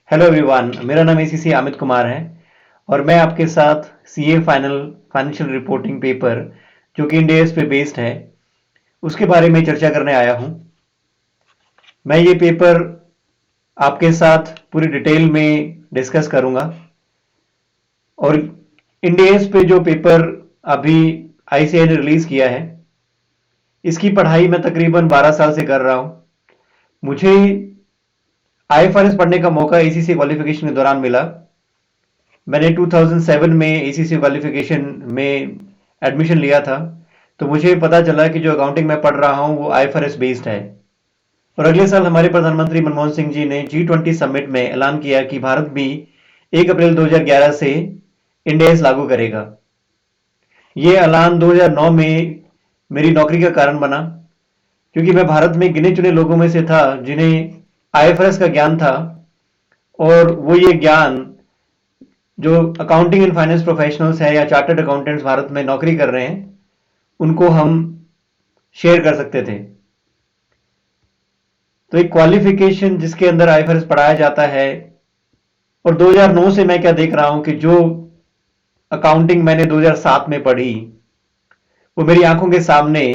Hello everyone, मेरा नाम ACC Amit Kumar है और मैं आपके साथ सीए फाइनेंशियल रिपोर्टिंग पेपर जो कि इंडियस पे बेस्ड है उसके बारे में चर्चा करने आया हूं। मैं ये पेपर आपके साथ पूरी डिटेल में डिस्कस करूंगा और इंडियस पे जो पेपर अभी आईसीएआई ने रिलीज किया है इसकी पढ़ाई मैं तकरीबन 12 साल से कर रहा हूं। मुझे आईएफआरएस पढ़ने का मौका एसीसी क्वालिफिकेशन के दौरान मिला। मैंने 2007 में एसीसी क्वालिफिकेशन में एडमिशन लिया था, तो मुझे पता चला कि जो अकाउंटिंग मैं पढ़ रहा हूँ वो आईएफआरएस बेस्ड है। और अगले साल हमारे प्रधानमंत्री मनमोहन सिंह जी ने G20 समिट में ऐलान किया कि भारत भी 1 अप्रैल 2011 से इंड एस लागू करेगा। ये ऐलान 2009 में मेरी नौकरी का कारण बना, क्योंकि मैं भारत में गिने चुने लोगों में से था जिन्हें आईएफआरएस का ज्ञान था और वो ये ज्ञान जो अकाउंटिंग एंड फाइनेंस प्रोफेशनल्स हैं या चार्टर्ड अकाउंटेंट्स भारत में नौकरी कर रहे हैं उनको हम शेयर कर सकते थे। तो एक क्वालिफिकेशन जिसके अंदर आईएफआरएस पढ़ाया जाता है, और 2009 से मैं क्या देख रहा हूं कि जो अकाउंटिंग मैंने 2007 में पढ़ी वो मेरी आंखों के सामने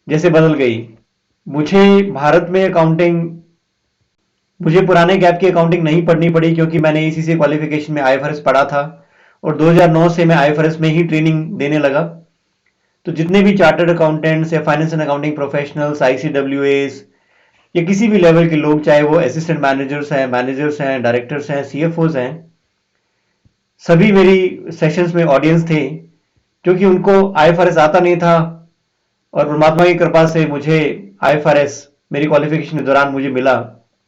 जैसे बदल गई। मुझे भारत में अकाउंटिंग मुझे पुराने गैप की अकाउंटिंग नहीं पढ़नी पड़ी, क्योंकि मैंने इसी क्वालिफिकेशन में आईएफआरएस पढ़ा था और 2009 से मैं आईएफआरएस में ही ट्रेनिंग देने लगा। तो जितने भी चार्टर्ड अकाउंटेंट्स या फाइनेंस एंड अकाउंटिंग प्रोफेशनल्स, आईसीडब्ल्यूएस या किसी भी लेवल के लोग, चाहे वो असिस्टेंट मैनेजर्स हैं, डायरेक्टर्स हैं, सीएफओज हैं, सभी मेरी सेशंस में ऑडियंस थे, क्योंकि उनको आईएफआरएस आता नहीं था और परमात्मा की कृपा से मुझे आईएफआरएस मेरी क्वालिफिकेशन के दौरान मुझे मिला।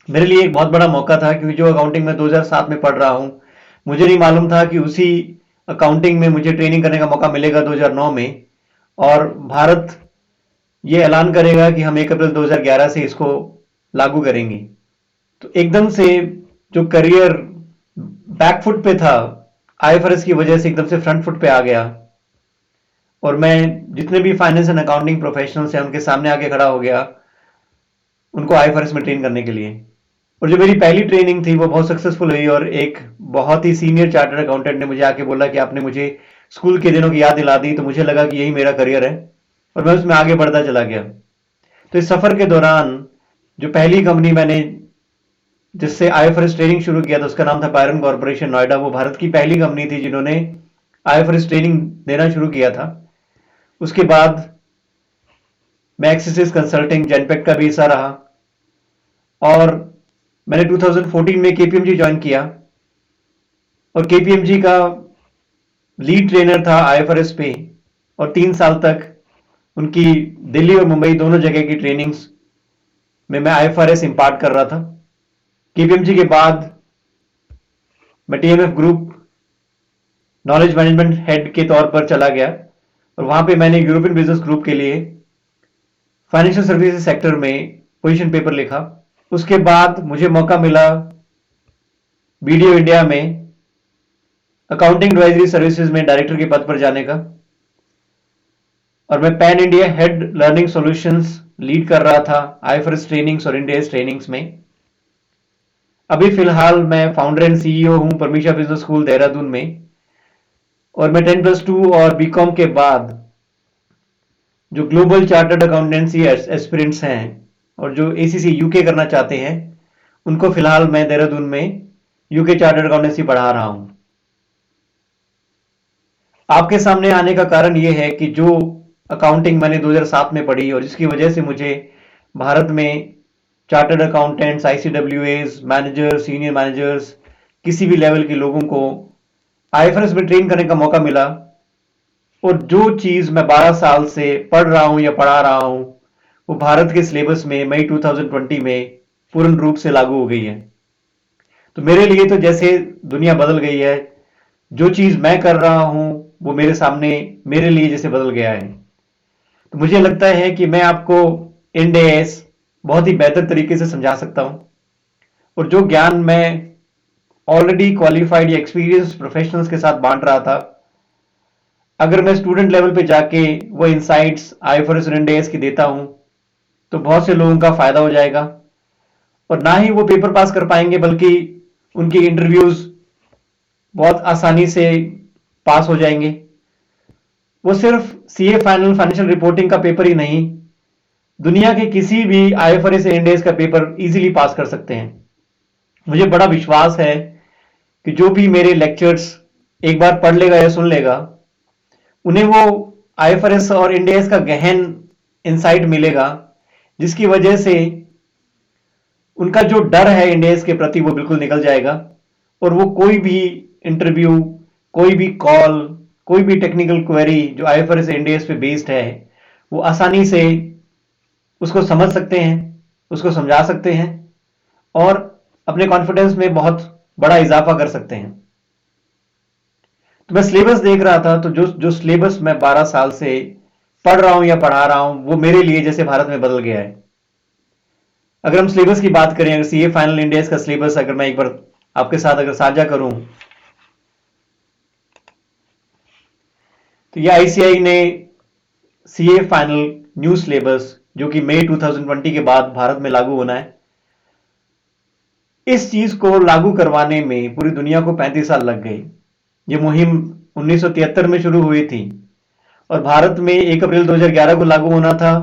मेरे लिए एक बहुत बड़ा मौका था, क्योंकि जो अकाउंटिंग में 2007 में पढ़ रहा हूं मुझे नहीं मालूम था कि उसी अकाउंटिंग में मुझे ट्रेनिंग करने का मौका मिलेगा 2009 में, और भारत ये ऐलान करेगा कि हम 1 अप्रैल 2011 से इसको लागू करेंगे। तो एकदम से जो करियर बैकफुट पे था, आईएफआरएस की वजह से एकदम से फ्रंट फुट पे आ गया और मैं जितने भी फाइनेंस एंड अकाउंटिंग प्रोफेशनल्स हैं उनके सामने आके खड़ा हो गया उनको आईएफआरएस में ट्रेन करने के लिए। और जो मेरी पहली ट्रेनिंग थी वो बहुत सक्सेसफुल हुई और एक बहुत ही सीनियर चार्टर्ड अकाउंटेंट ने मुझे आके बोला कि आपने मुझे स्कूल के दिनों की याद दिला दी। तो मुझे लगा कि यही मेरा करियर है और मैं उसमें आगे बढ़ता चला गया। तो इस सफर के दौरान जो पहली कंपनी मैंने जिससे आईएफआरएस ट्रेनिंग शुरू किया था उसका नाम था पायरन कॉर्पोरेशन नोएडा। वो भारत की पहली कंपनी थी जिन्होंने आईएफआरएस ट्रेनिंग देना शुरू किया था। उसके बाद मैं एक्सिस कंसल्टिंग जेनपेक्ट का भी हिस्सा रहा और मैंने 2014 में केपीएमजी ज्वाइन किया और केपीएमजी का लीड ट्रेनर था आईएफआरएस पे, और 3 साल तक उनकी दिल्ली और मुंबई दोनों जगह की ट्रेनिंग्स में मैं आईएफआरएस इंपार्ट कर रहा था। केपीएमजी के बाद मैं TMF group knowledge management head के तौर पर चला गया और वहां पे मैंने यूरोपियन बिजनेस ग्रुप के लिए फाइनेंशियल सर्विसेज सेक्टर में पोजीशन पेपर लिखा। उसके बाद मुझे मौका मिला बीडीओ इंडिया में अकाउंटिंग एडवाइजरी सर्विसेज में डायरेक्टर के पद पर जाने का, और मैं pan India head learning solutions lead कर रहा था आईएफआरएस ट्रेनिंग्स और इंडियस ट्रेनिंग्स में। अभी फिलहाल मैं फाउंडर एंड सीईओ हूं परमीशा बिजनेस स्कूल देहरादून में, और मैं 10+2 और बीकॉम के बाद जो ग्लोबल चार्टर्ड अकाउंटेंसी एस्पिरेंट्स हैं और जो एसीसी यूके करना चाहते हैं उनको फिलहाल मैं देहरादून में यूके चार्टर्ड अकाउंटेंसी पढ़ा रहा हूं। आपके सामने आने का कारण यह है कि जो अकाउंटिंग मैंने 2007 में पढ़ी और जिसकी वजह से मुझे भारत में chartered accountants, ICWS, managers, senior managers, किसी भी लेवल के लोगों को आईएफआरएस में ट्रेन करने का मौका मिला, और जो चीज मैं 12 साल से पढ़ रहा हूं या पढ़ा रहा हूं वो भारत के सिलेबस में मई 2020 में पूर्ण रूप से लागू हो गई है। तो मेरे लिए तो जैसे दुनिया बदल गई है, जो चीज मैं कर रहा हूं वो मेरे सामने मेरे लिए जैसे बदल गया है। तो मुझे लगता है कि मैं आपको इंड एएस बहुत ही बेहतर तरीके से समझा सकता हूं, और जो ज्ञान मैं ऑलरेडी क्वालिफाइड या एक्सपीरियंस प्रोफेशनल्स के साथ बांट रहा था, अगर मैं स्टूडेंट लेवल पे जाके वो इनसाइट्स आईएफआरएस और इंड एएस की देता हूं तो बहुत से लोगों का फायदा हो जाएगा। और ना ही वो पेपर पास कर पाएंगे, बल्कि उनकी इंटरव्यूज बहुत आसानी से पास हो जाएंगे। वो सिर्फ सीए फाइनल फाइनेंशियल रिपोर्टिंग का पेपर ही नहीं, दुनिया के किसी भी आईएफआरएस इंड एस का पेपर इजीली पास कर सकते हैं। मुझे बड़ा विश्वास है कि जो भी मेरे लेक्चर्स एक बार पढ़ लेगा या सुन लेगा, उन्हें वो आईएफआरएस और इंड एस का गहन इंसाइट मिलेगा, जिसकी वजह से उनका जो डर है इंड एस के प्रति वो बिल्कुल निकल जाएगा, और वो कोई भी इंटरव्यू, कोई भी कॉल, कोई भी टेक्निकल क्वेरी जो आईएफआरएस इंड एस पे बेस्ड है, वो आसानी से उसको समझ सकते हैं, उसको समझा सकते हैं, और अपने कॉन्फिडेंस में बहुत बड़ा इजाफा कर सकते हैं। तो मैं सिलेबस देख रहा था, तो जो सिलेबस मैं 12 साल से पढ़ रहा हूं या पढ़ा रहा हूं, वो मेरे लिए जैसे भारत में बदल गया है। अगर हम सिलेबस की बात करें, अगर सीए फाइनल इंड एस का सिलेबस अगर मैं एक बार आपके साथ अगर साझा करूं, तो ये आईसीआई ने सीए फाइनल न्यू सिलेबस, जो कि मई 2020 के बाद भारत में लागू होना है, इस चीज को लागू करवाने में पूरी दुनिया को 35 साल लग गए। ये मुहिम 1973 में शुरू हुई थी और भारत में 1 अप्रैल 2011 को लागू होना था,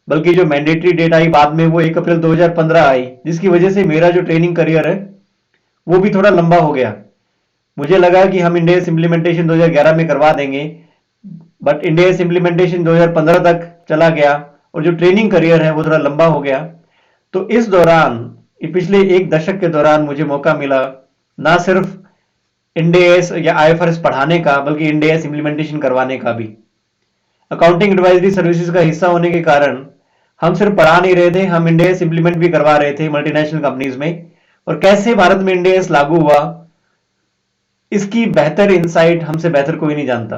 बल्कि जो मैंडेटरी डेट आई बाद में वो 1 अप्रैल 2015 आई, जिसकी वजह से मेरा जो ट्रेनिंग करियर है वो भी थोड़ा लंबा हो गया। मुझे लगा कि हम इंडेस इम्प्लीमेंटेशन 2011 में करवा देंगे, बट इंडेस इम्प्लीमेंटेशन 2015 तक चला गया और जो ट्रेनिंग करियर है वो थोड़ा लंबा हो गया। तो इस दौरान, पिछले एक दशक के दौरान मुझे मौका मिला ना सिर्फ इंडेस या आईएफआरएस पढ़ाने का, बल्कि इंडेस इम्प्लीमेंटेशन करवाने का भी। अकाउंटिंग एडवाइजरी सर्विसेज का हिस्सा होने के कारण हम सिर्फ पढ़ा नहीं रहे थे, हम इंडेस इंप्लीमेंट भी करवा रहे थे मल्टीनेशनल कंपनीज में। और कैसे भारत में इंडेस लागू हुआ, इसकी बेहतर इंसाइट हमसे बेहतर कोई नहीं जानता,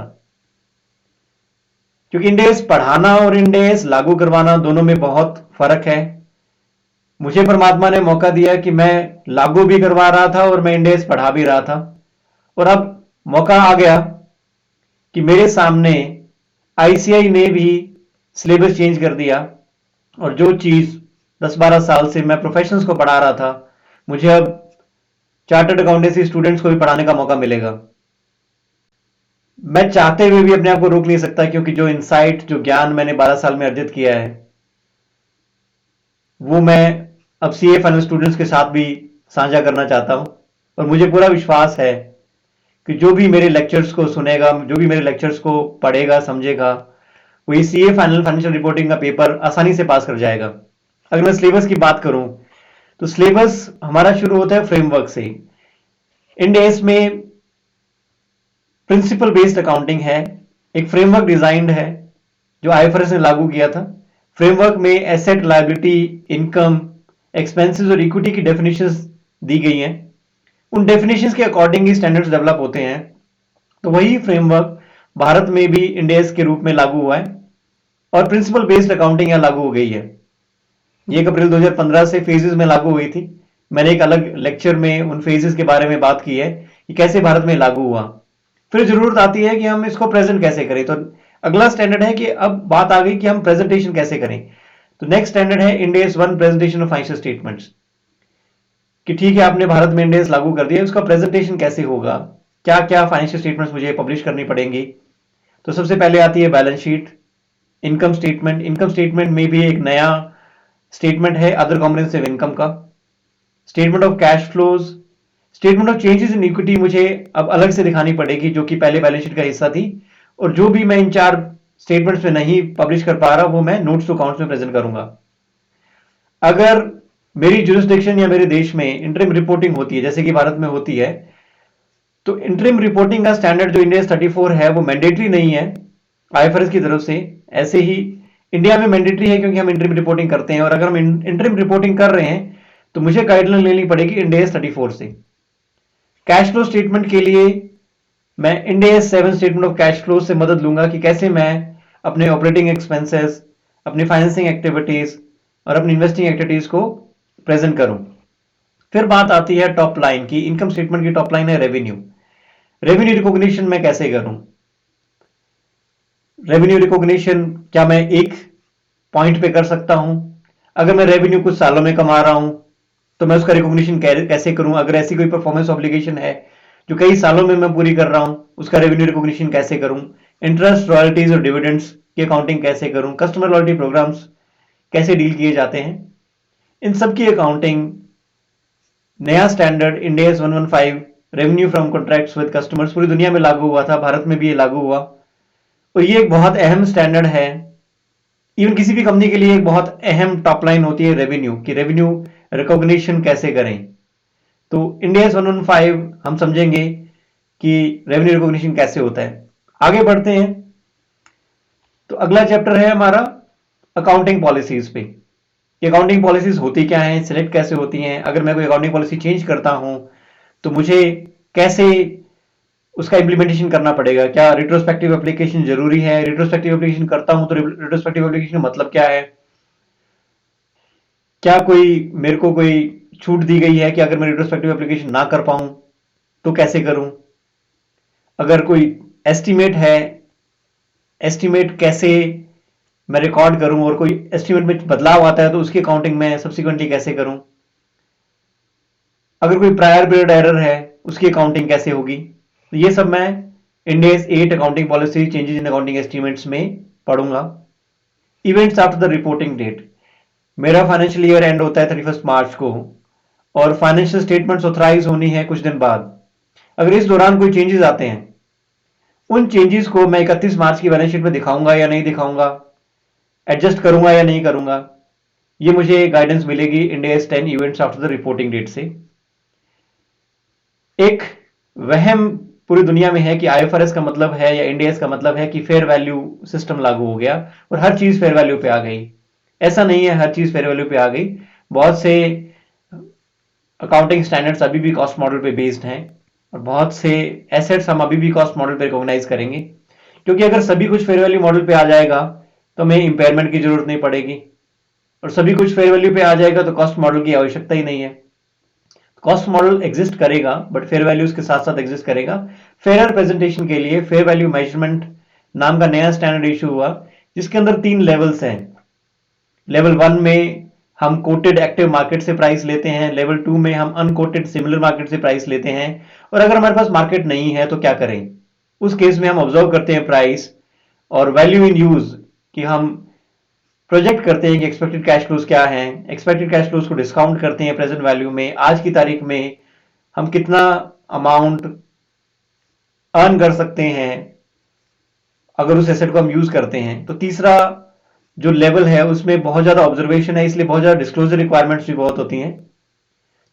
क्योंकि इंडेस पढ़ाना और इंडेस लागू करवाना दोनों में बहुत फर्क है। मुझे परमात्मा ने मौका दिया कि मैं लागू भी करवा रहा था और मैं इंडेस पढ़ा भी रहा था, और अब मौका आ गया कि मेरे सामने आईसीआई ने भी सिलेबस चेंज कर दिया, और जो चीज 10-12 साल से मैं प्रोफेशनल्स को पढ़ा रहा था, मुझे अब चार्टर्ड अकाउंटेंसी स्टूडेंट्स को भी पढ़ाने का मौका मिलेगा। मैं चाहते हुए भी अपने आप को रोक नहीं सकता, क्योंकि जो इंसाइट, जो ज्ञान मैंने 12 साल में अर्जित किया है, वो मैं अब सीए फाइनल स्टूडेंट्स के साथ भी साझा करना चाहता हूं। और मुझे पूरा विश्वास है कि जो भी मेरे लेक्चर्स को सुनेगा, जो भी मेरे लेक्चर्स को पढ़ेगा, समझेगा, वो ये सीए फाइनल फाइनेंशियल रिपोर्टिंग का पेपर आसानी से पास कर जाएगा। अगर मैं सिलेबस की बात करूं, तो सिलेबस हमारा शुरू होता है फ्रेमवर्क से। इंड एस में प्रिंसिपल बेस्ड अकाउंटिंग है, एक फ्रेमवर्क डिजाइंड है जो आईएफआरएस ने लागू किया था। फ्रेमवर्क में एसेट, लायबिलिटी, इनकम, एक्सपेंसेस और इक्विटी की डेफिनेशंस दी गई हैं। उन डेफिनेशंस के अकॉर्डिंग ही स्टैंडर्ड्स डेवलप होते हैं। तो वही फ्रेमवर्क भारत में भी इंड एस के रूप में लागू हुआ है, और प्रिंसिपल बेस्ड अकाउंटिंग यहां लागू हो गई है। 1 अप्रैल 2015 से फेजेस में लागू हुई थी। मैंने एक अलग लेक्चर में उन फेजेस के बारे में बात की है कि कैसे भारत में लागू हुआ। फिर जरूरत आती है कि हम इसको प्रेजेंट कैसे करें। तो अगला स्टैंडर्ड है कि अब बात आ गई कि हम प्रेजेंटेशन कैसे करें। तो नेक्स्ट स्टैंडर्ड है end S 1 presentation of financial statements, कि ठीक है आपने भारत में इंड एस लागू कर दिया, उसका प्रेजेंटेशन कैसे होगा, क्या क्या फाइनेंशियल स्टेटमेंट्स मुझे पब्लिश करनी पड़ेंगी। तो सबसे पहले आती है balance sheet, income statement. Income statement में भी एक नया स्टेटमेंट है अदर कॉम्प्रिहेंसिव इनकम का। Statement of cash flows, statement of changes in equity मुझे अब अलग से दिखानी पड़ेगी, जो कि पहले बैलेंस शीट का हिस्सा थी। और जो भी मैं इन 4 स्टेटमेंट्स में नहीं पब्लिश कर पा रहा, वो मैं नोट्स टू अकाउंट्स में प्रेजेंट करूंगा। अगर मेरी जुरिस्डिक्शन या मेरे देश में इंटरिम रिपोर्टिंग होती है, जैसे कि भारत में होती है, तो इंटरिम रिपोर्टिंग का स्टैंडर्ड जो इंड एस 34 है, वो मैंडेटरी नहीं है आईएफआरएस की तरफ से। ऐसे ही इंडिया में मैंडेटरी है, क्योंकि हम इंटरिम रिपोर्टिंग करते हैं, और अगर हम इंटरिम रिपोर्टिंग कर रहे हैं तो मुझे गाइडलाइन लेनी पड़ेगी इंड एस 34 से। कैश फ्लो स्टेटमेंट के लिए मैं end S 7 statement of cash flow से मदद लूंगा कि कैसे मैं अपने ऑपरेटिंग एक्सपेंसेस, अपनी फाइनेंसिंग एक्टिविटीज और अपनी इन्वेस्टिंग एक्टिविटीज को प्रेजेंट करूं। फिर बात आती है टॉप लाइन की। इनकम स्टेटमेंट की टॉप लाइन है रेवेन्यू। रेवेन्यू रिकॉग्निशन मैं कैसे करूं? रेवेन्यू रिकॉग्निशन क्या मैं एक पॉइंट पे कर सकता हूं? अगर मैं रेवेन्यू कुछ सालों में कमा रहा हूं, तो मैं उसका रिकॉग्निशन कैसे करूं? अगर ऐसी कोई परफॉर्मेंस ऑब्लिगेशन है जो कई सालों में मैं पूरी कर रहा हूं, उसका रेवेन्यू रिकॉग्निशन कैसे करूं? इंटरेस्ट, रॉयल्टीज और डिविडेंड्स की अकाउंटिंग कैसे करूं? कस्टमर लॉयल्टी प्रोग्राम्स कैसे डील किए जाते हैं? इन सब की अकाउंटिंग नया standard Ind AS 115 revenue from contracts with customers पूरी दुनिया में लागू हुआ था, भारत में भी ये लागू हुआ, और ये एक बहुत अहम स्टैंडर्ड है। इवन किसी भी कंपनी के लिए एक बहुत अहम टॉप लाइन होती है रेवेन्यू की, रेवेन्यू रिकॉग्निशन कैसे करें। तो इंड AS 115 हम समझेंगे कि रेवेन्यू रिकॉग्निशन कैसे होता है। आगे बढ़ते हैं, तो अगला चैप्टर है हमारा अकाउंटिंग पॉलिसीज पे। अकाउंटिंग पॉलिसीज होती क्या हैं, सिलेक्ट कैसे होती हैं, अगर मैं कोई अकाउंटिंग पॉलिसी चेंज करता हूं तो मुझे कैसे उसका इंप्लीमेंटेशन करना पड़ेगा? क्या रिट्रोस्पेक्टिव एप्लीकेशन जरूरी है? रिट्रोस्पेक्टिव एप्लीकेशन करता हूं तो रिट्रोस्पेक्टिव एप्लीकेशन का मतलब क्या है? क्या कोई मेरे को कोई छूट दी गई है कि अगर मैं रिट्रोस्पेक्टिव एप्लीकेशन ना कर पाऊं तो कैसे करूं? अगर कोई एस्टीमेट है, एस्टीमेट कैसे मैं रिकॉर्ड करूं, और कोई एस्टीमेट में बदलाव आता है तो उसकी अकाउंटिंग में सब्सिक्वेंटली कैसे करूं? अगर कोई प्रायर पीरियड एरर है उसकी अकाउंटिंग कैसे होगी? तो ये सब मैं Ind AS 8 accounting policy changes in accounting estimates में पढ़ूंगा। Events after the reporting date, मेरा फाइनेंशियल ईयर एंड होता है 31 मार्च को, और फाइनेंशियल स्टेटमेंट्स ऑथराइज होनी है कुछ दिन बाद। अगर इस दौरान कोई चेंजेस आते हैं, उन चेंजेस को मैं 31 मार्च की बैलेंस शीट में दिखाऊंगा या नहीं दिखाऊंगा, एडजस्ट करूंगा या नहीं करूंगा, ये मुझे गाइडेंस मिलेगी Ind AS 10 events after the reporting date से। एक वहम पूरी दुनिया में है कि IFRS का मतलब है या इंड AS का मतलब है कि फेयर वैल्यू सिस्टम लागू हो गया और हर चीज फेयर वैल्यू पे आ गई। ऐसा नहीं है, हर चीज फेयर वैल्यू पे आ गई। बहुत से अकाउंटिंग स्टैंडर्ड्स अभी भी कॉस्ट मॉडल पे बेस्ड हैं, और बहुत से एसेट्स हम अभी भी कॉस्ट मॉडल पे रिकॉग्नाइज करेंगे, क्योंकि अगर सभी कुछ फेयर वैल्यू मॉडल पे आ जाएगा तो हमें इंपेयरमेंट की जरूरत नहीं पड़ेगी, और सभी कुछ फेयर वैल्यू पे आ जाएगा तो कॉस्ट मॉडल की आवश्यकता ही नहीं है। कॉस्ट मॉडल एग्जिस्ट करेगा बट फेयर वैल्यू उसके साथ साथ एग्जिस्ट करेगा। फेयर प्रेजेंटेशन के लिए फेयर वैल्यू मेजरमेंट नाम का नया स्टैंडर्ड इशू हुआ, जिसके अंदर 3 लेवल्स हैं। लेवल 1 में हम कोटेड एक्टिव मार्केट से प्राइस लेते हैं, लेवल 2 में हम अनकोटेड सिमिलर मार्केट से प्राइस लेते हैं, और अगर हमारे पास मार्केट नहीं है तो क्या करें? उस केस में हम ऑब्जर्व करते हैं प्राइस और वैल्यू इन यूज, कि हम प्रोजेक्ट करते हैं कि एक्सपेक्टेड कैश फ्लोज क्या है, एक्सपेक्टेड कैश फ्लोज को डिस्काउंट करते हैं प्रेजेंट वैल्यू में, आज की तारीख में हम कितना अमाउंट अर्न कर सकते हैं अगर उस एसेट को हम यूज करते हैं। तो तीसरा जो लेवल है उसमें बहुत ज्यादा ऑब्जर्वेशन है, इसलिए बहुत ज्यादा डिस्क्लोजर रिक्वायरमेंट्स भी बहुत होती हैं।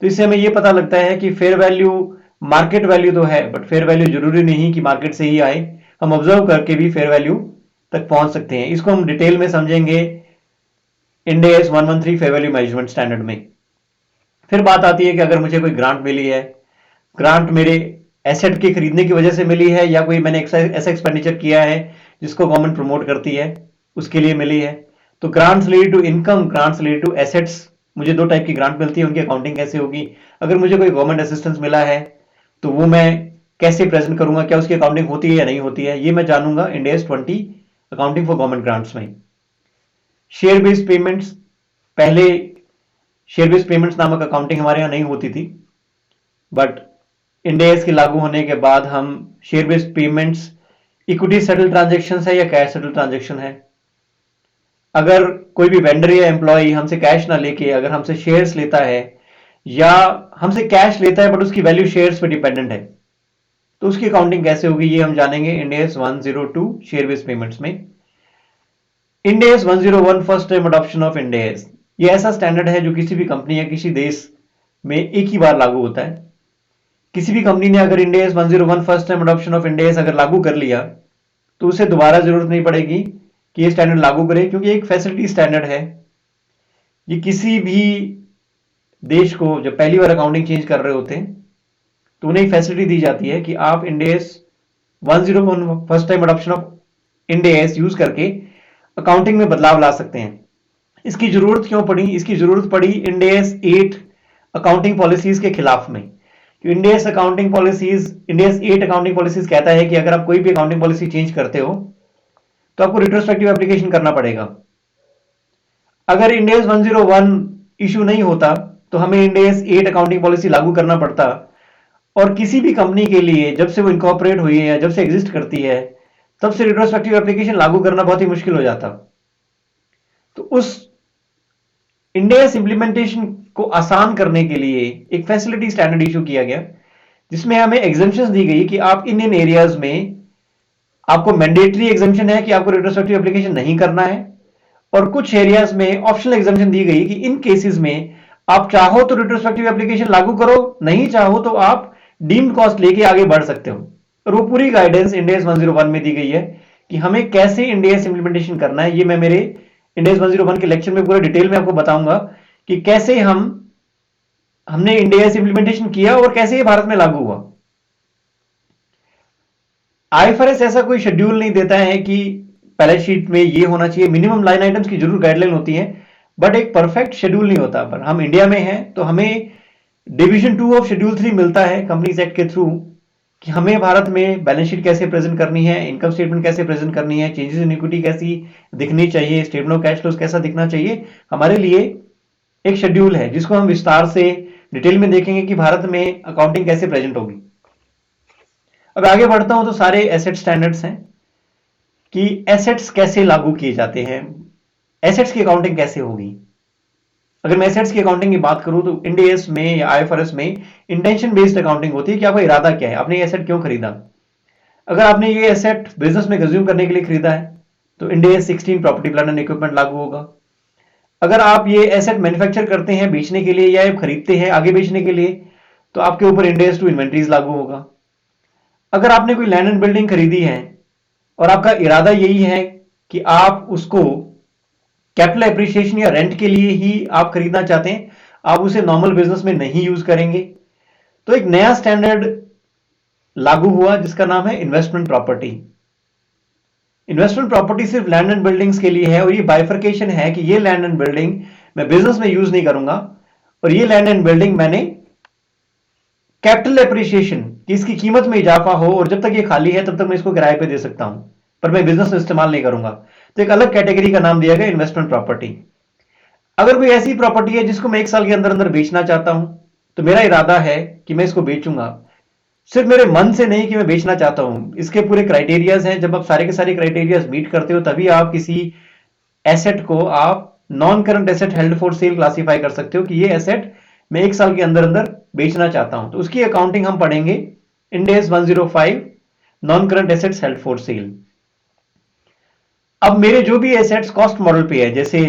तो इससे हमें यह पता लगता है कि फेयर वैल्यू मार्केट वैल्यू तो है, बट फेयर वैल्यू जरूरी नहीं कि मार्केट से ही आए, हम ऑब्जर्व करके भी फेयर वैल्यू तक पहुंच सकते हैं। इसको हम डिटेल में समझेंगे Ind AS 113 fair value management standard में। फिर बात आती है कि अगर मुझे कोई ग्रांट मिली है, ग्रांट मेरे एसेट के खरीदने की वजह से मिली है या कोई मैंने ऐसा एक्सपेंडिचर किया है जिसको गवर्नमेंट प्रमोट करती है उसके लिए मिली है, तो grants related to income, grants related to assets, मुझे 2 टाइप की ग्रांट मिलती है, उनकी अकाउंटिंग कैसे होगी? अगर मुझे कोई गवर्नमेंट असिस्टेंस मिला है तो वो मैं कैसे प्रेजेंट करूंगा, क्या उसकी अकाउंटिंग होती है या नहीं होती है, ये मैं जानूंगा Ind AS 20 accounting for government grants में। शेयर बेस्ड पेमेंट्स, पहले शेयर बेस्ड पेमेंट्स नामक अकाउंटिंग हमारे यहाँ नहीं होती थी, बट इंड AS के लागू होने के बाद हम share based payments equity settle transaction है या कैश सेटल ट्रांजेक्शन है। अगर कोई भी वेंडर या एम्प्लॉय हमसे कैश ना लेके अगर हमसे शेयर्स लेता है या हमसे कैश लेता है बट उसकी वैल्यू शेयर्स पे डिपेंडेंट है, तो उसकी अकाउंटिंग कैसे होगी ये हम जानेंगे Ind AS 102 share based payments में। Ind AS 101 first time adoption of Ind AS, ये ऐसा स्टैंडर्ड है जो किसी भी कंपनी या किसी देश में एक ही बार लागू होता है। किसी भी कंपनी ने अगर Ind AS 101 first time adoption of Ind AS अगर लागू कर लिया तो उसे दोबारा जरूरत नहीं पड़ेगी कि ये स्टैंडर्ड लागू करे, क्योंकि एक फैसिलिटी स्टैंडर्ड है। ये किसी भी देश को जब पहली बार अकाउंटिंग चेंज कर रहे होते हैं तो उन्हें फैसिलिटी दी जाती है कि आप Ind AS 101 first time adoption of Ind AS use करके अकाउंटिंग में बदलाव ला सकते हैं। इसकी जरूरत क्यों पड़ी? इसकी जरूरत पड़ी इंड AS 8 अकाउंटिंग पॉलिसीज के खिलाफ में। Ind AS accounting policies, Ind AS 8 accounting policies कहता है कि अगर आप कोई भी अकाउंटिंग पॉलिसी चेंज करते हो तो आपको रिट्रोस्पेक्टिव एप्लीकेशन करना पड़ेगा। अगर इंड AS 101 इशू नहीं होता तो हमें इंड एस 8 अकाउंटिंग पॉलिसी लागू करना पड़ता। और किसी भी कंपनी के लिए जब से वो इनकॉर्पोरेट हुई है या जब से एग्जिस्ट करती है, तब से रिट्रोस्पेक्टिव एप्लीकेशन लागू करना बहुत ही मुश्किल हो जाता। तो उस इंड एस इंप्लीमेंटेशन को आसान करने के लिए एक फैसिलिटी स्टैंडर्ड इशू किया गया, जिसमें हमें एग्जेम्पशंस दी गई कि आप इन एरियाज में, आपको मैंडेटरी एग्जेम्पशन है कि आपको रिट्रोस्पेक्टिव एप्लीकेशन नहीं करना है, और कुछ एरियाज में ऑप्शनल एग्जेम्पशन दी गई कि इन केसेस में आप चाहो तो रिट्रोस्पेक्टिव एप्लीकेशन लागू करो, नहीं चाहो तो आप डीम्ड कॉस्ट लेके आगे बढ़ सकते हो। और वो पूरी गाइडेंस इंड एस 101 में दी गई है कि हमें कैसे इंड एस इंप्लीमेंटेशन करना है। ये मैं मेरे इंड एस 101 के लेक्चर में पूरे डिटेल में आपको बताऊंगा कि कैसे हमने इंड एस इंप्लीमेंटेशन किया और कैसे ये भारत में लागू हुआ। आईएफआरएस ऐसा कोई शेड्यूल नहीं देता है कि बैलेंस शीट में ये होना चाहिए, मिनिमम लाइन आइटम्स की जरूर गाइडलाइन होती है, बट एक परफेक्ट शेड्यूल नहीं होता। पर हम इंडिया में हैं तो हमें डिवीजन 2 ऑफ शेड्यूल 3 मिलता है कंपनीज एक्ट के थ्रू कि हमें भारत में बैलेंस शीट कैसे प्रेजेंट करनी है, इनकम स्टेटमेंट कैसे प्रेजेंट करनी है, चेंजेस इन इक्विटी कैसी दिखनी चाहिए, स्टेटमेंट ऑफ कैश फ्लोज कैसा दिखना चाहिए। हमारे लिए एक शेड्यूल है जिसको हम विस्तार से डिटेल में देखेंगे कि भारत में अकाउंटिंग कैसे प्रेजेंट होगी। अब आगे बढ़ता हूं तो सारे एसेट स्टैंडर्ड्स हैं कि एसेट्स कैसे लागू किए जाते हैं, एसेट्स की अकाउंटिंग कैसे होगी। अगर मैं एसेट्स की अकाउंटिंग की बात करूं तो इंड एस में या आईएफआरएस में इंटेंशन बेस्ड अकाउंटिंग होती है कि आपका इरादा क्या है, आपने ये एसेट क्यों खरीदा। अगर आपने ये एसेट बिजनेस में कंज्यूम करने के लिए खरीदा है तो end S 16 property plant and equipment लागू होगा। अगर आप ये एसेट मैन्युफैक्चर करते हैं बेचने के लिए या आप खरीदते हैं आगे बेचने के लिए, तो आपके ऊपर इंड एस 2 इन्वेंट्रीज लागू होगा। अगर आपने कोई लैंड एंड बिल्डिंग खरीदी है और आपका इरादा यही है कि आप उसको कैपिटल एप्रिसिएशन या रेंट के लिए ही आप खरीदना चाहते हैं, आप उसे नॉर्मल बिजनेस में नहीं यूज करेंगे, तो एक नया स्टैंडर्ड लागू हुआ जिसका नाम है इन्वेस्टमेंट प्रॉपर्टी। इन्वेस्टमेंट प्रॉपर्टी सिर्फ लैंड एंड बिल्डिंग्स के लिए है और ये बाइफर्केशन है कि ये लैंड एंड बिल्डिंग मैं बिजनेस में यूज नहीं करूंगा और ये लैंड एंड बिल्डिंग मैंने कैपिटल एप्रिसिएशन कि इसकी कीमत में इजाफा हो और जब तक ये खाली है तब तक मैं इसको किराए पे दे सकता हूं, पर मैं बिजनेस में इस्तेमाल नहीं करूंगा। तो एक अलग कैटेगरी का नाम दिया गया इन्वेस्टमेंट प्रॉपर्टी। अगर कोई ऐसी प्रॉपर्टी है जिसको मैं 1 साल के अंदर अंदर बेचना चाहता हूं, तो मेरा इरादा है कि मैं इसको बेचूंगा, सिर्फ मेरे मन से नहीं कि मैं बेचना चाहता हूं। इसके पूरे क्राइटेरियाज हैं, जब आप सारे के सारे क्राइटेरियाज मीट करते हो तभी आप किसी एसेट को आप non current asset held for sale classify कर सकते हो कि ये एसेट मैं 1 साल के अंदर अंदर बेचना चाहता हूं। तो उसकी अकाउंटिंग हम पढ़ेंगे end AS 105 non current assets held for sale. अब मेरे जो भी एसेट्स कॉस्ट मॉडल पे है, जैसे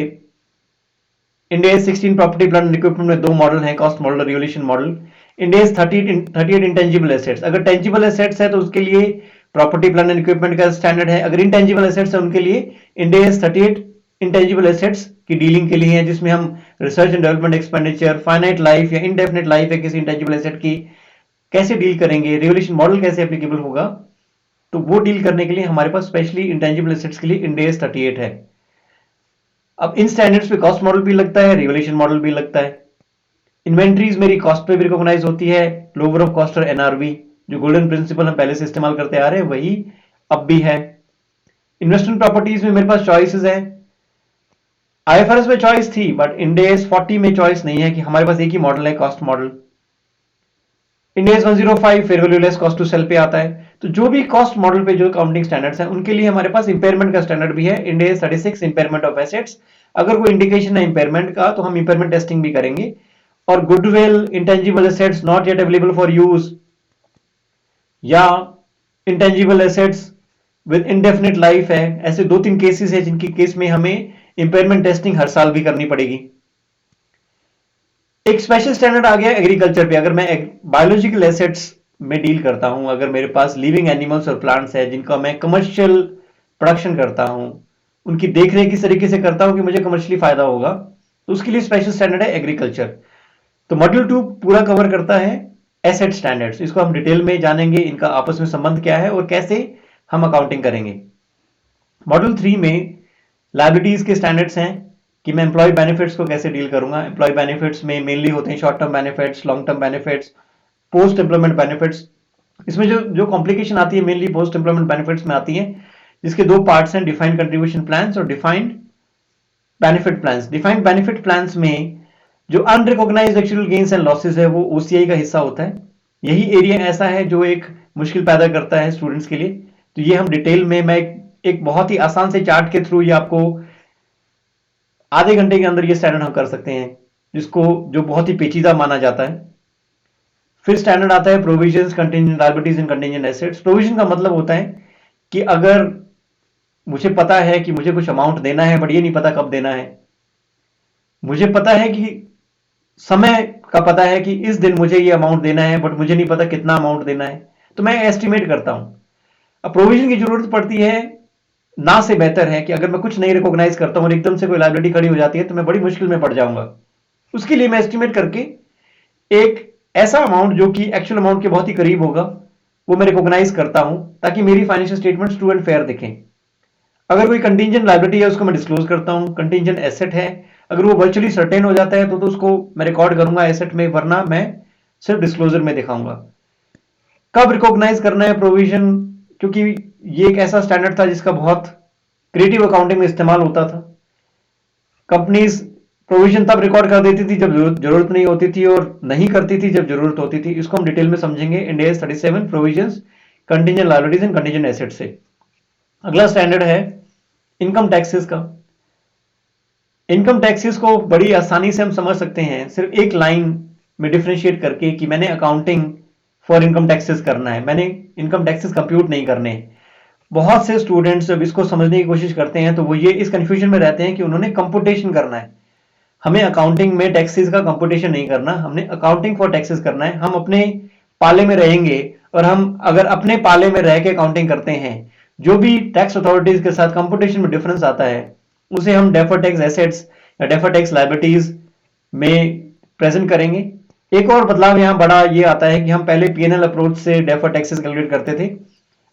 end S 16 property plant and equipment में 2 मॉडल हैं, कॉस्ट मॉडल और revaluation model. Ind S 38 intangible assets, अगर टेंजिबल एसेट्स है तो उसके लिए प्रॉपर्टी प्लांट एंड इक्विपमेंट का स्टैंडर्ड है, अगर इंटेंजिबल एसेट्स है उनके लिए इंड एस 38 इंटेंजिबल एसेट्स की डीलिंग के लिए है, जिसमें हम research and development expenditure, finite life या इनडेफिनेट लाइफ है किसी इंटेंजिबल एसेट की कैसे डील करेंगे, रिवोल्यूशन मॉडल कैसे एप्लीकेबल होगा, तो वो डील करने के लिए हमारे पास स्पेशली इंटेंजिबल एसेट्स के लिए इंड एस 38 है। अब इन स्टैंडर्ड्स पे कॉस्ट मॉडल भी लगता है, रिवोल्यूशन मॉडल भी लगता है। इन्वेंट्रीज मेरी कॉस्ट पे भी रिकॉग्नाइज होती है, लोअर ऑफ कॉस्ट और एनआरवी, जो गोल्डन प्रिंसिपल हम पहले से इस्तेमाल करते आ रहे हैं वही अब भी है। इन्वेस्टमेंट प्रॉपर्टीज में मेरे पास चॉइसेस है, आईएफआरएस में चॉइस थी बट इंड एस 40 में चॉइस नहीं है कि हमारे पास एक ही मॉडल है cost model. Ind AS 105 fair value less cost to sell पे आता है। तो जो भी कॉस्ट मॉडल पे जो अकाउंटिंग स्टैंडर्ड्स हैं उनके लिए हमारे पास इंपेयरमेंट का स्टैंडर्ड भी है, end S 36 impairment of assets. अगर कोई इंडिकेशन है इंपेयरमेंट का तो हम इंपेयरमेंट टेस्टिंग भी करेंगे। और goodwill, intangible assets not yet available for use, या intangible assets with indefinite life है, ऐसे 2-3 केसेस है जिनकी केस में हमें इंपेयरमेंट टेस्टिंग हर साल भी करनी पड़ेगी। एक स्पेशल स्टैंडर्ड आ गया एग्रीकल्चर पे। अगर मैं बायोलॉजिकल एसेट्स में डील करता हूं, अगर मेरे पास लिविंग एनिमल्स और प्लांट्स है जिनका मैं कमर्शियल प्रोडक्शन करता हूं, उनकी देखरेख इस तरीके से करता हूं कि मुझे कमर्शियली फायदा होगा, तो उसके लिए स्पेशल स्टैंडर्ड है एग्रीकल्चर। तो मॉड्यूल 2 पूरा कवर करता है एसेट स्टैंडर्ड्स, इसको हम डिटेल में जानेंगे, इनका आपस में संबंध क्या है और कैसे हम अकाउंटिंग करेंगे। मॉड्यूल 3 में लायबिलिटीज के स्टैंडर्ड्स हैं कि मैं एम्प्लॉय बेनिफिट्स को कैसे डील करूंगा। एम्प्लॉय बेनिफिट्स में मेनली होते हैं short term benefits, long term benefits, post employment benefits. इसमें जो जो कॉम्प्लिकेशन आती है मेनली पोस्ट एम्प्लॉयमेंट बेनिफिट्स में आती है, जिसके 2 पार्ट्स हैं, डिफाइंड कंट्रीब्यूशन प्लान्स और defined benefit plans. Defined benefit plans में जो unrecognised actual gains and losses है वो ओसीआई का हिस्सा होता है। यही एरिया ऐसा है जो एक मुश्किल पैदा करता है स्टूडेंट्स के लिए। तो ये हम डिटेल में मैं एक बहुत ही आसान से चार्ट के थ्रू ये आपको आधे घंटे के अंदर ये स्टैंडर्ड हम कर सकते हैं, जिसको जो बहुत ही पेचीदा माना जाता है। फिर स्टैंडर्ड आता है provisions, contingent liabilities and contingent assets. Provision का मतलब होता है कि अगर मुझे पता है कि मुझे कुछ अमाउंट देना है बट ये नहीं पता कब देना है, मुझे पता है कि समय का पता है कि इस दिन मुझे ये अमाउंट देना है बट मुझे नहीं पता कितना अमाउंट देना है, तो मैं एस्टिमेट करता हूं। अब प्रोविजन की जरूरत पड़ती है ना, से बेहतर है कि अगर मैं कुछ नहीं रिकॉग्नाइज करता हूं और एकदम से कोई लायबिलिटी खड़ी हो जाती है तो मैं बड़ी मुश्किल में पड़ जाऊंगा। उसके लिए मैं एस्टिमेट करके एक ऐसा अमाउंट जो कि एक्चुअल अमाउंट के बहुत ही करीब होगा वो मैं रिकॉग्नाइज करता हूं, ताकि मेरी financial statements true and fair दिखें। अगर कोई कंटिंजेंट लायबिलिटी है उसको मैं डिस्क्लोज करता हूं। कंटिंजेंट एसेट है, अगर वो वर्चुअली सर्टेन हो जाता है तो उसको मैं रिकॉर्ड करूंगा एसेट में, वरना मैं सिर्फ डिस्क्लोजर में दिखाऊंगा। कब रिकॉग्नाइज करना है प्रोविजन, क्योंकि ये एक ऐसा स्टैंडर्ड था जिसका बहुत क्रिएटिव अकाउंटिंग में इस्तेमाल होता था। कंपनीज प्रोविजन तब रिकॉर्ड कर देती थी जब जरूरत नहीं होती थी और नहीं करती थी जब जरूरत होती थी। इसको हम डिटेल में समझेंगे Ind AS 37 provisions, contingent liabilities and contingent asset से। अगला स्टैंडर्ड है इनकम टैक्सेस का। इनकम टैक्सेस को बड़ी आसानी से हम समझ सकते हैं सिर्फ एक लाइन में डिफरेंशिएट करके कि मैंने अकाउंटिंग फॉर इनकम टैक्सेस करना है, मैंने इनकम टैक्सेस कंप्यूट नहीं करने। बहुत से स्टूडेंट्स जब इसको समझने की कोशिश करते हैं तो वो ये इस कंफ्यूजन में रहते हैं कि उन्होंने कंप्यूटेशन करना है। हमें अकाउंटिंग में टैक्सेस का कंप्यूटेशन नहीं करना, हमने अकाउंटिंग फॉर टैक्सेस करना है। हम अपने पाले में रहेंगे और हम अगर अपने पाले में रह के अकाउंटिंग करते हैं, जो भी टैक्स अथॉरिटीज के साथ कंप्यूटेशन में डिफरेंस आता है उसे हम डेफर टैक्स एसेट्स या डेफर टैक्स लायबिलिटीज में प्रेजेंट करेंगे। एक और बदलाव यहां बड़ा ये आता है कि हम पहले पीएनएल अप्रोच से डेफर टैक्सेस कैलकुलेट करते थे,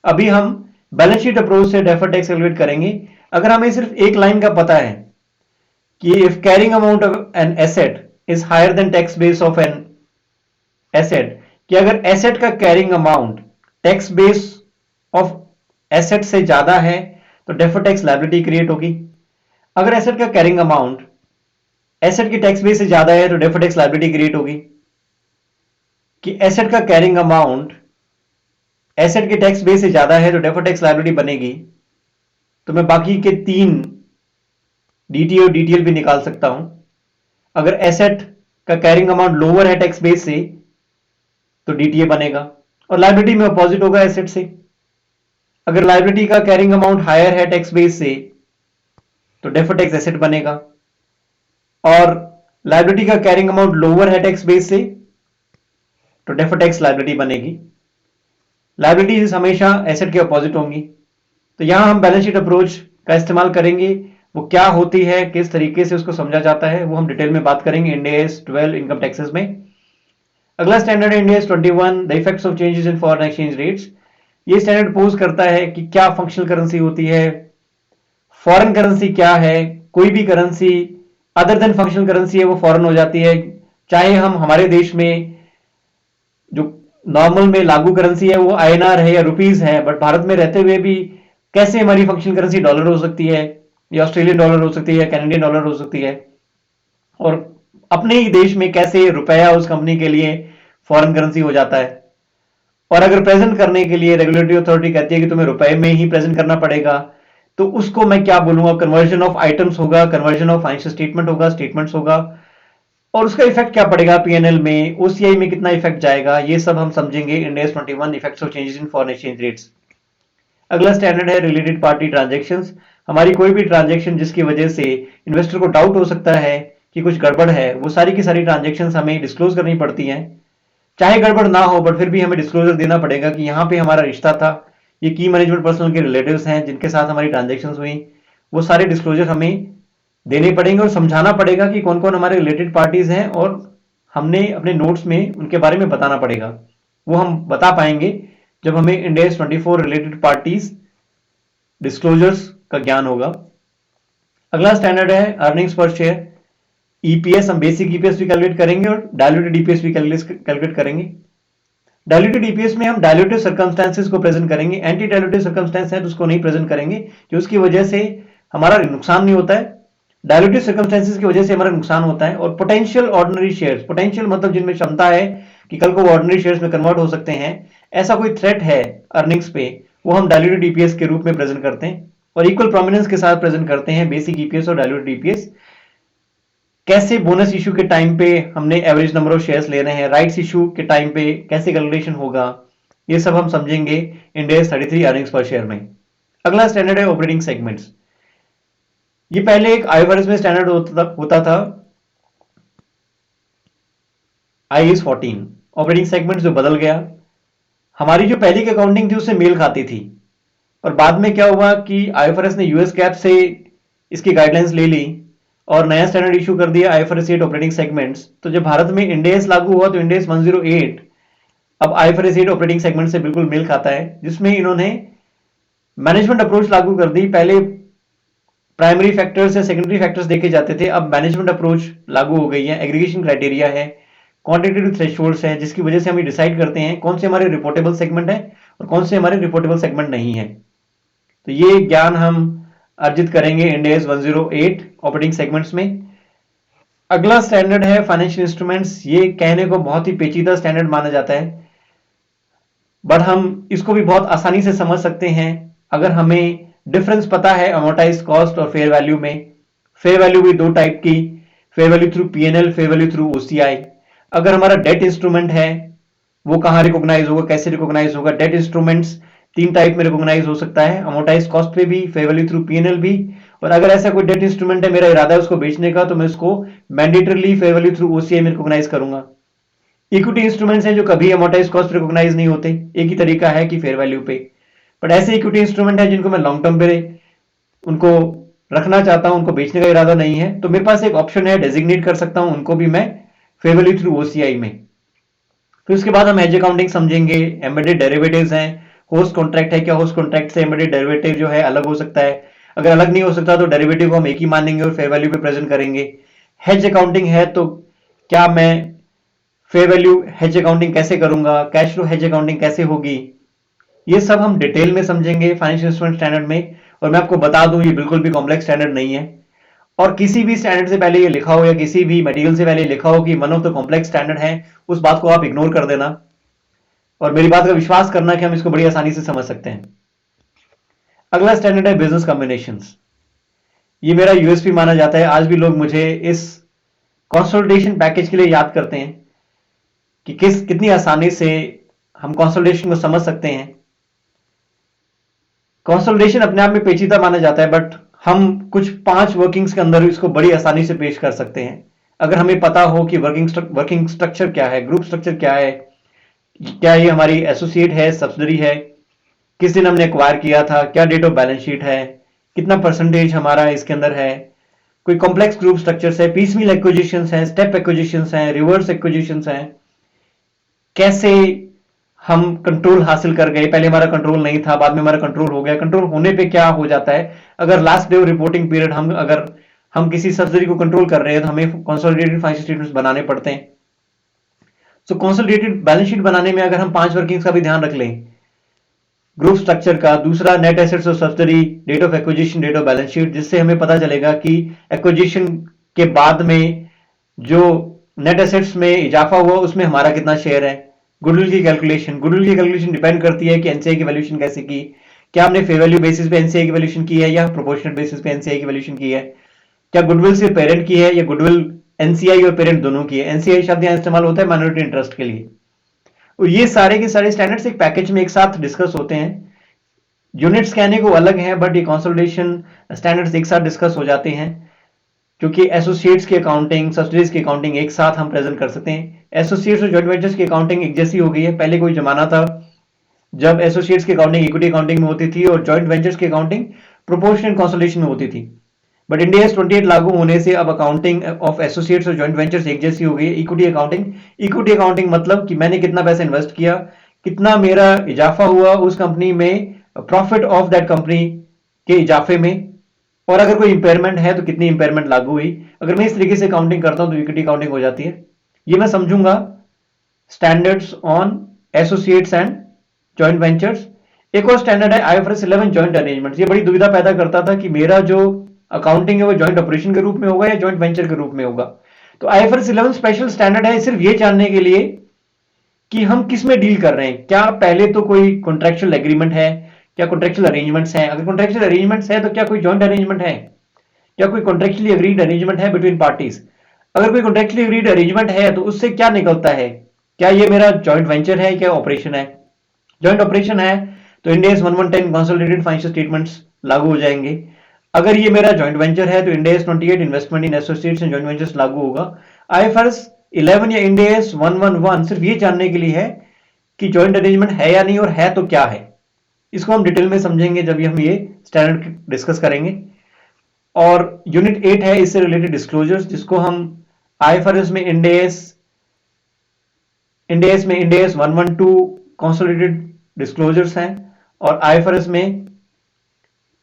अभी हम बैलेंस शीट अप्रोच से डेफर टैक्स कैलकुलेट करेंगे। अगर हमें सिर्फ एक लाइन का पता है कि if carrying amount of an asset is higher than tax base of an asset, कि अगर एसेट का carrying amount tax base of asset से ज्यादा है तो डेफर टैक्स लायबिलिटी क्रिएट होगी। अगर एसेट का कैरिंग अमाउंट एसेट की टैक्स बेस से ज्यादा है तो डेफर टैक्स लायबिलिटी क्रिएट होगी। कि एसेट का कैरिंग अमाउंट एसेट के टैक्स बेस से ज्यादा है तो डेफर टैक्स लायबिलिटी बनेगी। तो मैं बाकी के 3 डीटीए और डीटीएल भी निकाल सकता हूं। अगर एसेट का कैरिंग अमाउंट लोअर है टैक्स बेस से तो डीटीए बनेगा, और लायबिलिटी में अपोजिट होगा एसेट से। अगर लायबिलिटी का कैरिंग अमाउंट हायर है टैक्स बेस से तो डेफर टैक्स एसेट बनेगा, और लायबिलिटी का कैरिंग अमाउंट लोअर है टैक्स बेस से तो डेफर टैक्स लायबिलिटी बनेगी। लायबिलिटीज हमेशा एसेट के अपोजिट होंगी। तो यहां हम बैलेंस शीट अप्रोच का इस्तेमाल करेंगे। वो क्या होती है, किस तरीके से उसको समझा जाता है, वो हम डिटेल में बात करेंगे इंड AS 12 इनकम टैक्सेस में। अगला स्टैंडर्ड है Ind AS 21 the effects of changes in foreign exchange rates. ये स्टैंडर्ड पोज करता है कि क्या फंक्शनल करेंसी होती है, फॉरेन करेंसी क्या है। कोई भी currency other than functional currency है वो फॉरेन हो जाती है। चाहे हम हमारे देश में जो नॉर्मल में लागू करेंसी है वो INR है या रुपीज है, बट भारत में रहते हुए भी कैसे हमारी फंक्शनल करेंसी डॉलर हो सकती है या ऑस्ट्रेलियन डॉलर हो सकती है या कैनेडियन डॉलर हो सकती है, और अपने ही देश में कैसे रुपया उस कंपनी के लिए फॉरेन करेंसी हो जाता है। और अगर प्रेजेंट करने के लिए रेगुलेटरी अथॉरिटी कहती है कि तुम्हें रुपए में ही प्रेजेंट करना पड़ेगा, तो उसको मैं क्या बोलूंगा, कन्वर्जन ऑफ आइटम्स होगा, कन्वर्जन ऑफ फाइनेंशियल स्टेटमेंट होगा, स्टेटमेंट्स होगा, और उसका इफेक्ट क्या पड़ेगा पीएनएल में, ओसीआई में कितना इफेक्ट जाएगा, ये सब हम समझेंगे Ind AS 21 effects of changes in foreign exchange rates. अगला स्टैंडर्ड है रिलेटेड पार्टी ट्रांजैक्शंस। हमारी कोई भी ट्रांजैक्शन जिसकी वजह से इन्वेस्टर को डाउट हो सकता है कि कुछ गड़बड़ है, वो सारी की सारी ट्रांजैक्शंस हमें डिस्क्लोज करनी पड़ती हैं। चाहे गड़बड़ ना हो बट फिर भी हमें डिस्क्लोजर देना पड़ेगा कि यहाँ पे हमारा रिश्ता था, ये की मैनेजमेंट पर्सनल के रिलेटिव्स हैं जिनके साथ हमारी ट्रांजैक्शंस हुई, वो सारे डिस्क्लोजर हमें देने पड़ेंगे और समझाना पड़ेगा कि कौन कौन हमारे रिलेटेड पार्टीज हैं, और हमने अपने नोट्स में उनके बारे में बताना पड़ेगा। वो हम बता पाएंगे जब हमें Ind AS 24 related parties disclosures का ज्ञान होगा। अगला स्टैंडर्ड है अर्निंग्स पर शेयर। ईपीएस हम बेसिक ईपीएस भी कैलकुलेट करेंगे और डायल्यूटेड ईपीएस भी कैलकुलेट करेंगे। डायल्यूटेड ईपीएस में हम डायल्यूटिव सर्कमस्टेंसेस को प्रेजेंट करेंगे, एंटी डायल्यूटिव सर्कमस्टेंस है तो उसको नहीं प्रेजेंट करेंगे कि उसकी वजह से हमारा नुकसान नहीं होता है। डायल्यूटिव सर्कमस्टेंसेस की वजह से हमारा नुकसान होता है। और पोटेंशियल ऑर्डिनरी शेयर्स, पोटेंशियल मतलब जिनमें क्षमता है कि कल को वो ऑर्डिनरी शेयर्स में कन्वर्ट हो सकते हैं, ऐसा कोई थ्रेट है अर्निंग्स पे, वो हम डायल्यूटेड ईपीएस के रूप में प्रेजेंट करते हैं और इक्वल प्रोमिनेंस के साथ प्रेजेंट करते हैं बेसिक ईपीएस और डायल्यूटेड ईपीएस। कैसे बोनस इशू के टाइम पे हमने एवरेज नंबर ऑफ शेयर्स लेने हैं, राइट्स इशू के टाइम पे कैसे कैलकुलेशन होगा, ये सब हम समझेंगे Ind AS 33 earnings per share में। अगला स्टैंडर्ड है ऑपरेटिंग सेगमेंट्स। ये पहले एक आईएफआरएस में स्टैंडर्ड होता था IAS 14 ऑपरेटिंग सेगमेंट, जो बदल गया। हमारी जो पहली की अकाउंटिंग थी उससे मेल खाती थी और बाद में क्या हुआ कि आईएफआरएस ने यूएस कैप से इसकी गाइडलाइंस ले ली और नया स्टैंडर्ड इशू कर दिया IFRS 8 ऑपरेटिंग सेगमेंट्स। तो जब भारत में इंड AS लागू हुआ तो इंड AS 108 अब IFRS 8 ऑपरेटिंग सेगमेंट से बिल्कुल मेल खाता है, जिसमें इन्होंने मैनेजमेंट अप्रोच लागू कर दी। पहले प्राइमरी फैक्टर्स या सेकेंडरी फैक्टर्स देखे जाते थे, अब मैनेजमेंट अप्रोच लागू हो गई है। एग्रीगेशन क्राइटेरिया है, क्वांटिटेटिव थ्रेशोल्ड्स है, जिसकी वजह से हम डिसाइड करते हैं कौन से हमारे रिपोर्टेबल सेगमेंट है और कौन से हमारे रिपोर्टेबल सेगमेंट नहीं है। तो ये ज्ञान हम अर्जित करेंगे इंड AS 108 ऑपरेटिंग सेगमेंट्स में। अगला स्टैंडर्ड है फाइनेंशियल इंस्ट्रूमेंट्स। ये कहने को बहुत ही पेचीदा स्टैंडर्ड माना जाता है, बट हम इसको भी बहुत आसानी से समझ सकते हैं अगर हमें डिफरेंस पता है अमोर्टाइज कॉस्ट और फेयर वैल्यू में। फेयर वैल्यू भी दो टाइप की, fair value through PNL, fair value through OCI। अगर हमारा डेट इंस्ट्रूमेंट है वो कहां रिकॉग्नाइज होगा, कैसे रिकॉग्नाइज होगा। डेट इंस्ट्रूमेंट्स तीन टाइप में रिकॉग्नाइज हो सकता है, अमोर्टाइज कॉस्ट पे भी, फेयर वैल्यू थ्रू पीएनएल भी। और अगर ऐसा कोई डेट इंस्ट्रूमेंट है, मेरा इरादा है उसको बेचने का, तो मैं उसको mandatorily fair value through OCI में रिकॉग्नाइज करूंगा। इक्विटी इंस्ट्रूमेंट्स हैं जो कभी अमोर्टाइज कॉस्ट रिकॉग्नाइज नहीं होते, एक ही तरीका है कि फेयर वैल्यू पे। बट ऐसे इक्विटी इंस्ट्रूमेंट है जिनको मैं लॉन्ग टर्म पे उनको रखना चाहता हूं, उनको बेचने का इरादा नहीं है, तो मेरे पास एक ऑप्शन है, डेजिग्नेट कर सकता हूं उनको भी मैं फेयर वैल्यू थ्रू OCI में। फिर उसके बाद हम हेज अकाउंटिंग समझेंगे। एम्बेडेड डेरिवेटिव्स हैं, होस्ट कॉन्ट्रैक्ट है, क्या होस्ट कॉन्ट्रैक्ट से एम्बेडेड डेरिवेटिव जो है अलग हो सकता है। अगर अलग नहीं हो सकता तो डेरिवेटिव को हम एक ही मानेंगे और फेयर वैल्यू पे प्रेजेंट करेंगे। हेज अकाउंटिंग है तो क्या मैं फेयर वैल्यू हेज अकाउंटिंग कैसे करूंगा, कैश फ्लो हेज अकाउंटिंग कैसे होगी, ये सब हम डिटेल में समझेंगे फाइनेंशियल इंस्ट्रूमेंट स्टैंडर्ड में। और मैं आपको बता दूं ये बिल्कुल भी कॉम्प्लेक्स स्टैंडर्ड नहीं है, और किसी भी स्टैंडर्ड से पहले ये लिखा हो या किसी भी मटेरियल से पहले लिखा हो कि one of the complex standard है, उस बात को आप इग्नोर कर देना और मेरी बात का विश्वास करना कि हम इसको बड़ी आसानी से समझ सकते हैं। अगला स्टैंडर्ड है बिजनेस कॉम्बिनेशंस। ये मेरा यूएसपी माना जाता है। आज भी लोग मुझे इस कंसोलिडेशन पैकेज के लिए याद करते हैं कि कितनी आसानी से हम कंसोलिडेशन को समझ सकते हैं। कंसोलिडेशन अपने आप में पेचीदा माना जाता है, बट हम कुछ 5 वर्किंग्स के अंदर इसको बड़ी आसानी से पेश कर सकते हैं अगर हमें पता हो कि वर्किंग स्ट्रक्चर क्या है, ग्रुप स्ट्रक्चर क्या है, क्या ये हमारी एसोसिएट है, सब्सिडरी है, किस दिन हमने एक्वायर किया था, क्या डेट ऑफ बैलेंस शीट है, कितना परसेंटेज हमारा इसके अंदर है, कोई कॉम्प्लेक्स ग्रुप स्ट्रक्चर्स है, पीसमील एक्विजिशंस हैं, स्टेप एक्विजिशंस हैं, रिवर्स एक्विजिशंस हैं, कैसे हम कंट्रोल हासिल कर गए, पहले हमारा कंट्रोल नहीं था, बाद में हमारा कंट्रोल हो गया, कंट्रोल होने पे क्या हो जाता है अगर last day of reporting period अगर हम किसी सब्सिडरी को कंट्रोल कर रहे हैं तो हमें कंसोलिडेटेड फाइनेंशियल स्टेटमेंट्स बनाने पड़ते हैं। सो कंसोलिडेटेड बैलेंस शीट बनाने में अगर हम 5 वर्किंग्स का भी ध्यान रख लें, ग्रुप स्ट्रक्चर का, दूसरा net assets of subsidiary, date of acquisition, date of balance sheet, जिससे हमें पता चलेगा कि एक्विजिशन के बाद में जो नेट एसेट्स में इजाफा हुआ उसमें हमारा कितना शेयर है। गुडविल की कैलकुलेशन डिपेंड करती है कि एनसीआई की वैल्यूएशन कैसे की, क्या हमने फेयर वैल्यू बेसिस पे एनसीआई की वैल्यूएशन की है या प्रोपोर्शनल बेसिस पे एनसीआई की वैल्यूएशन की है, क्या गुडविल सिर्फ पेरेंट की है या गुडविल एनसीआई और पेरेंट दोनों की है। एनसीआई शब्द यहां इस्तेमाल होता है माइनॉरिटी इंटरेस्ट के लिए। और ये सारे के सारे स्टैंडर्ड्स एक पैकेज में एक साथ डिस्कस होते हैं। यूनिट्स कहने को अलग हैं, बट ये कंसोलिडेशन स्टैंडर्ड्स एक साथ डिस्कस हो जाते हैं, क्योंकि एसोसिएट्स की अकाउंटिंग, सब्सिडीज की अकाउंटिंग एक साथ हम प्रेजेंट कर सकते हैं। एसोसिएट्स और जॉइंट वेंचर्स की अकाउंटिंग एक जैसी हो गई है। पहले कोई जमाना था जब एसोसिएट्स की अकाउंटिंग इक्विटी अकाउंटिंग में होती थी और जॉइंट वेंचर्स की अकाउंटिंग प्रोपोर्शनल कंसोलिडेशन में होती थी, बट इंड AS 28 लागू होने से अब अकाउंटिंग ऑफ एसोसिएट्स और जॉइंट वेंचर्स एक जैसी हो गई है। इक्विटी अकाउंटिंग मतलब कि मैंने कितना पैसा इन्वेस्ट किया, कितना मेरा इजाफा हुआ उस कंपनी में, प्रॉफिट ऑफ दैट कंपनी के इजाफे में, और अगर कोई इंपेयरमेंट है तो कितनी इंपेयरमेंट लागू हुई। अगर मैं इस तरीके से काउंटिंग करता हूं तो इक्विटी काउंटिंग हो जाती है। ये मैं समझूंगा standards on associates and joint ventures. एक और स्टैंडर्ड है IFRS 11 जॉइंट अरेंजमेंट्स। ये बड़ी दुविधा पैदा करता था कि मेरा जो अकाउंटिंग है वो जॉइंट ऑपरेशन के रूप में होगा या जॉइंट वेंचर के रूप में होगा। तो आईएफआरएस 11 स्पेशल स्टैंडर्ड है सिर्फ ये जानने के लिए कि हम किस में डील कर रहे हैं। क्या पहले तो कोई कॉन्ट्रेक्चुअल एग्रीमेंट है, क्या कॉन्ट्रेक्चुअल अरेंजमेंट्स हैं, अगर कॉन्ट्रेक्चुअल अरेंजमेंट्स है तो क्या कोई जॉइंट अरेंजमेंट है, क्या कोई कॉन्ट्रेक्चुअली अग्रीड अरेंजमेंट है बिटवीन पार्टीज। अगर कोई कॉन्ट्रेक्चुअली अग्रीड अरेंजमेंट है तो उससे क्या निकलता है, क्या ये मेरा जॉइंट वेंचर है, क्या ऑपरेशन है। जॉइंट ऑपरेशन है तो Ind AS 1110 consolidated financial statements लागू हो जाएंगे। अगर ये मेरा जॉइंट वेंचर है तो Ind AS 28 investment in associates and joint ventures लागू होगा। आईएफआरएस 11 या इंड AS 111 सिर्फ ये जानने के लिए है कि जॉइंट अरेंजमेंट है या नहीं, और है तो क्या है। इसको हम डिटेल में समझेंगे जब हम ये स्टैंडर्ड डिस्कस करेंगे। और यूनिट 8 है इससे रिलेटेड डिस्क्लोजर्स, जिसको हम आईएफआरएस में इंड AS में इंड AS 112 कंसोलिडेटेड डिस्क्लोजर्स हैं, और आईएफआरएस में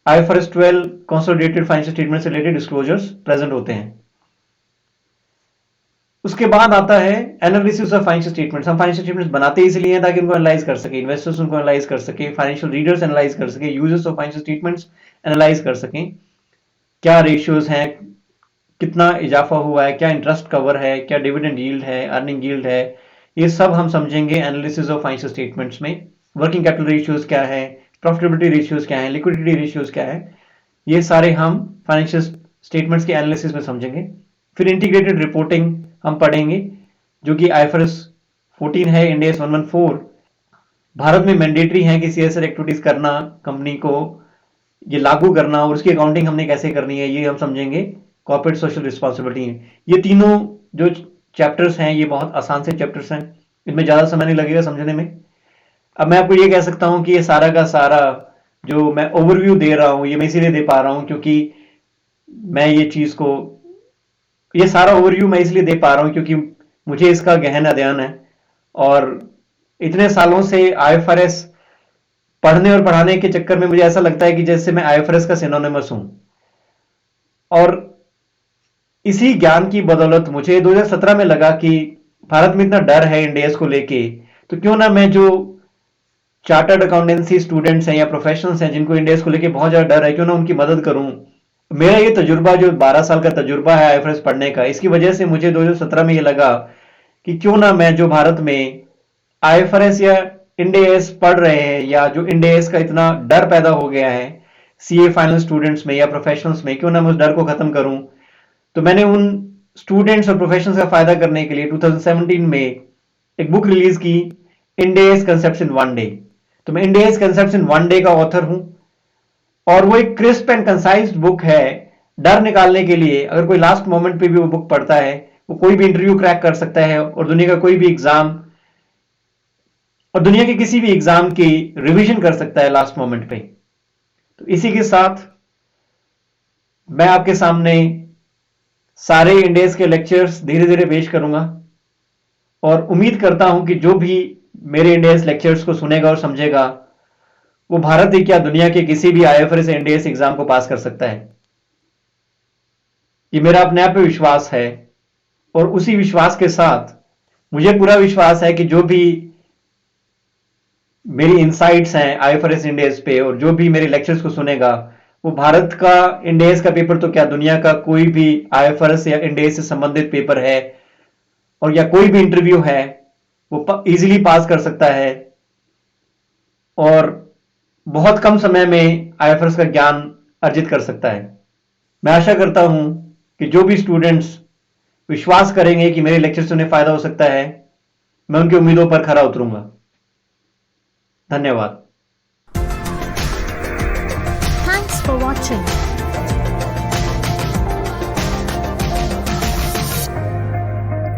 आईएफआरएस 12 कंसोलिडेटेड फाइनेंशियल स्टेटमेंट से रिलेटेड डिस्क्लोजर्स प्रेजेंट होते हैं। उसके बाद आता है एनालिसिस ऑफ फाइनेंशियल स्टेटमेंट्स। हम फाइनेंशियल स्टेटमेंट्स बनाते ही इसलिए हैं ताकि उनको एनालाइज कर सके, इन्वेस्टर्स उनको एनालाइज कर सके, फाइनेंशियल रीडर्स एनालाइज कर सके, users of financial statements analyse कर सकें। क्या रेशियोज हैं, कितना इजाफा हुआ है, क्या इंटरेस्ट कवर है, क्या डिविडेंड यील्ड है, अर्निंग यील्ड है, ये सब हम समझेंगे एनालिसिस ऑफ फाइनेंशियल स्टेटमेंट्स में। वर्किंग कैपिटल रेशियोज क्या है, प्रॉफिटेबिलिटी रेशियोज क्या है, लिक्विडिटी रेशियोज क्या है, ये सारे हम फाइनेंशियल स्टेटमेंट्स के एनालिसिस में समझेंगे। फिर इंटीग्रेटेड रिपोर्टिंग हम पढ़ेंगे, जो कि आईएफआरएस 14 है, इंड AS 114 भारत में मैंडेटरी है कि CSR एक्टिविटीज करना, कंपनी को ये लागू करना, और उसकी अकाउंटिंग हमने कैसे करनी है ये हम समझेंगे। कॉर्पोरेट सोशल रिस्पॉन्सिबिलिटी है। ये तीनों जो चैप्टर्स हैं ये बहुत आसान से चैप्टर्स हैं, इनमें ज्यादा समय नहीं लगेगा समझने में। अब मैं आपको ये कह सकता हूं कि ये सारा का सारा जो मैं ओवरव्यू दे रहा हूं ये मैं इसीलिए दे पा रहा हूं क्योंकि मैं ये सारा ओवरव्यू मैं इसलिए दे पा रहा हूं क्योंकि मुझे इसका गहन अध्ययन है, और इतने सालों से आईएफआरएस पढ़ने और पढ़ाने के चक्कर में मुझे ऐसा लगता है कि जैसे मैं आईएफआरएस का सिनोनिमस हूं। और इसी ज्ञान की बदौलत मुझे 2017 में लगा कि भारत में इतना डर है इंड AS को लेके, तो क्यों ना मैं जो चार्टर्ड अकाउंटेंसी स्टूडेंट्स हैं या प्रोफेशनल्स हैं जिनको इंड AS को लेके बहुत ज्यादा डर है, क्यों ना उनकी मदद करूं। मेरा ये तजुर्बा जो 12 साल का तजुर्बा है आईएफआरएस पढ़ने का, इसकी वजह से मुझे 2017 में ये लगा कि क्यों ना मैं जो भारत में आईएफआरएस या इंड AS पढ़ रहे हैं, या जो इंड AS का इतना डर पैदा हो गया है CA फाइनल स्टूडेंट्स में या प्रोफेशनल्स में, क्यों ना मैं उस डर को खत्म करूं। तो मैंने उन स्टूडेंट्स और प्रोफेशनल्स का फायदा करने के लिए 2017 में एक बुक रिलीज की, इंड AS कंसेप्ट्स इन 1 डे। तो मैं इंड AS कंसेप्ट्स इन 1 डे का ऑथर हूं, और वो एक क्रिस्प एंड कंसाइज बुक है डर निकालने के लिए। अगर कोई लास्ट मोमेंट पे भी वो बुक पढ़ता है, वो कोई भी इंटरव्यू क्रैक कर सकता है, और दुनिया का कोई भी एग्जाम, और दुनिया के किसी भी एग्जाम की रिवीजन कर सकता है लास्ट मोमेंट पे। तो इसी के साथ मैं आपके सामने सारे इंड AS के लेक्चर्स धीरे धीरे पेश करूंगा, और उम्मीद करता हूं कि जो भी मेरे इंड AS लेक्चर्स को सुनेगा और समझेगा वो भारत ही क्या दुनिया के किसी भी आईएफआरएस इंड AS एग्जाम को पास कर सकता है। ये मेरा अपने आप पे विश्वास है, और उसी विश्वास के साथ मुझे पूरा विश्वास है कि जो भी मेरी इनसाइट्स हैं आईएफआरएस इंड AS पे, और जो भी मेरे लेक्चर्स को सुनेगा, वो भारत का इंड AS का पेपर तो क्या दुनिया का कोई भी आईएफआरएस या इंड AS से संबंधित पेपर है, और या कोई भी इंटरव्यू है, वो इजीली पास कर सकता है, और बहुत कम समय में आईएफआरएस का ज्ञान अर्जित कर सकता है। मैं आशा करता हूं कि जो भी स्टूडेंट्स विश्वास करेंगे कि मेरे लेक्चर से उन्हें फायदा हो सकता है, मैं उनकी उम्मीदों पर खरा उतरूंगा। धन्यवाद। Thanks for watching.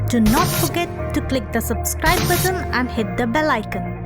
Do not forget to click the subscribe button and hit the bell icon.